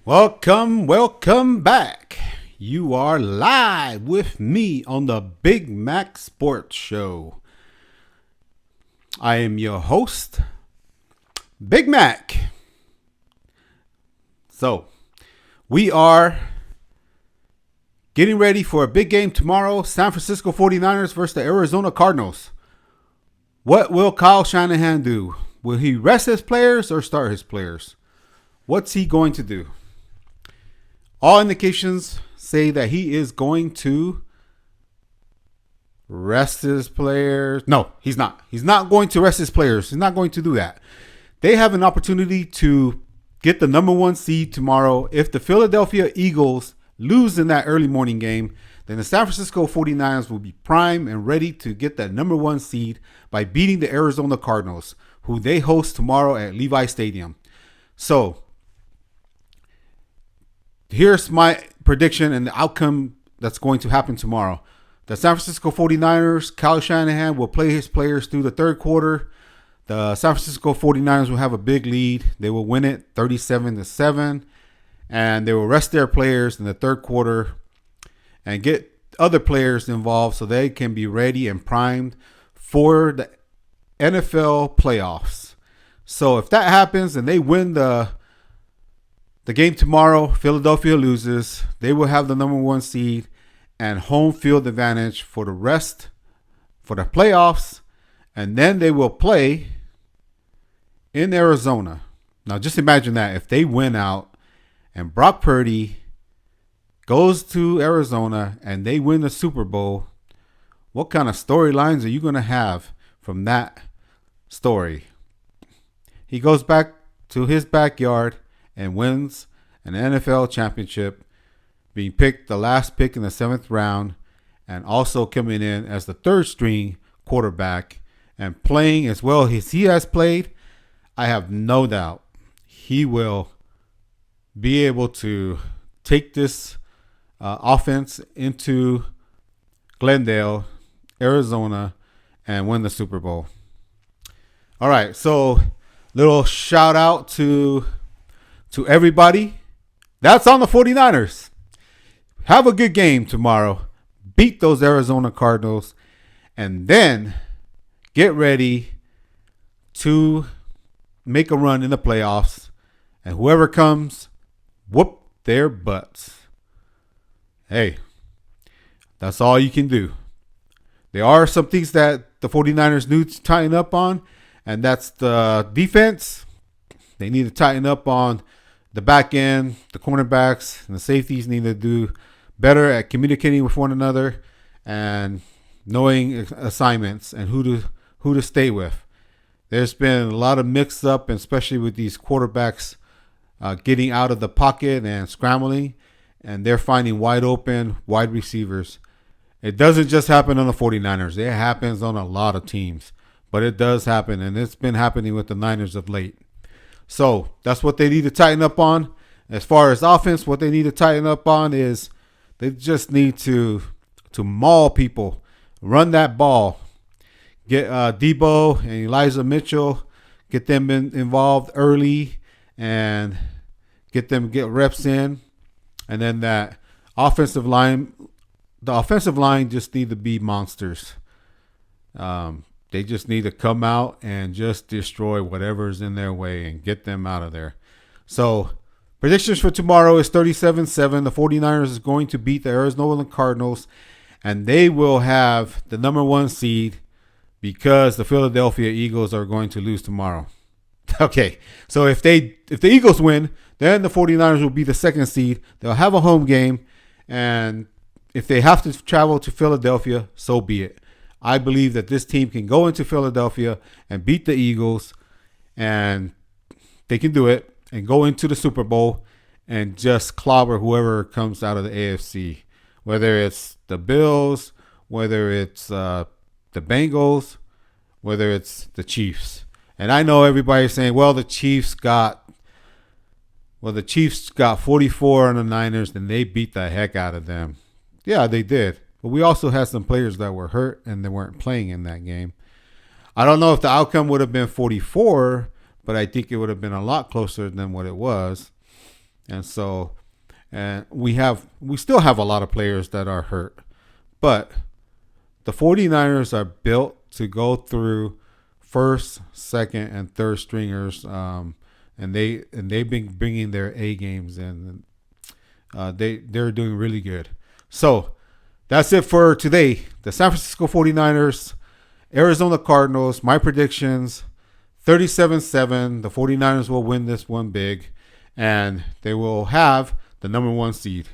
Welcome back. You are live with me on the Big Mac Sports Show. I am your host, Big Mac. So, we are getting ready for a big game tomorrow. San Francisco 49ers versus the Arizona Cardinals. What will Kyle Shanahan do? Will he rest his players or start his players? What's he going to do? All indications say that he is going to rest his players. No, he's not. He's not going to rest his players. He's not going to do that. They have an opportunity to get the number one seed tomorrow. If the Philadelphia Eagles lose in that early morning game, then the San Francisco 49ers will be prime and ready to get that number one seed by beating the Arizona Cardinals, who they host tomorrow at Levi Stadium. So, here's my prediction and the outcome that's going to happen tomorrow. The San Francisco 49ers, Kyle Shanahan will play his players through the third quarter. The San Francisco 49ers will have a big lead. They will win it 37-7. And they will rest their players in the third quarter and get other players involved so they can be ready and primed for the NFL playoffs. So if that happens and they win the game tomorrow, Philadelphia loses, they will have the number one seed and home field advantage for the rest, for the playoffs, and then they will play in Arizona. Now just imagine that if they win out and Brock Purdy goes to Arizona and they win the Super Bowl, what kind of storylines are you going to have from that story? He goes back to his backyard and wins an NFL championship, being picked the last pick in the 7th round, and also coming in as the third string quarterback and playing as well as he has played. I have no doubt he will be able to take this offense into Glendale, Arizona, and win the Super Bowl. All right, so little shout out to everybody that's on the 49ers. Have a good game tomorrow. Beat those Arizona Cardinals. And then get ready to make a run in the playoffs. And whoever comes, whoop their butts. Hey, that's all you can do. There are some things that the 49ers need to tighten up on. And that's the defense. They need to tighten up on the back end. The cornerbacks and the safeties need to do better at communicating with one another and knowing assignments and who to stay with. There's been a lot of mix up, especially with these quarterbacks getting out of the pocket and scrambling, and they're finding wide open wide receivers. It doesn't just happen on the 49ers. It happens on a lot of teams, but it does happen, and it's been happening with the Niners of late. So that's what they need to tighten up on. As far as offense, what they need to tighten up on is they just need to maul people, run that ball, get Debo and Elijah Mitchell, get them involved early and get reps in. And then that offensive line, the offensive line just need to be monsters. They just need to come out and just destroy whatever's in their way and get them out of there. So, predictions for tomorrow is 37-7. The 49ers is going to beat the Arizona Cardinals, and they will have the number one seed because the Philadelphia Eagles are going to lose tomorrow. Okay, so if the Eagles win, then the 49ers will be the second seed. They'll have a home game, and if they have to travel to Philadelphia, so be it. I believe that this team can go into Philadelphia and beat the Eagles, and they can do it and go into the Super Bowl and just clobber whoever comes out of the AFC, whether it's the Bills, whether it's the Bengals, whether it's the Chiefs. And I know everybody's saying, well, the Chiefs got 44 on the Niners, and they beat the heck out of them. Yeah, they did. But we also had some players that were hurt and they weren't playing in that game. I don't know if the outcome would have been 44, but I think it would have been a lot closer than what it was. And we still have a lot of players that are hurt, but the 49ers are built to go through first, second, and third stringers, and they've been bringing their A games, and they're doing really good. So that's it for today. The San Francisco 49ers, Arizona Cardinals. My predictions: 37-7. The 49ers will win this one big, and they will have the number 1 seed.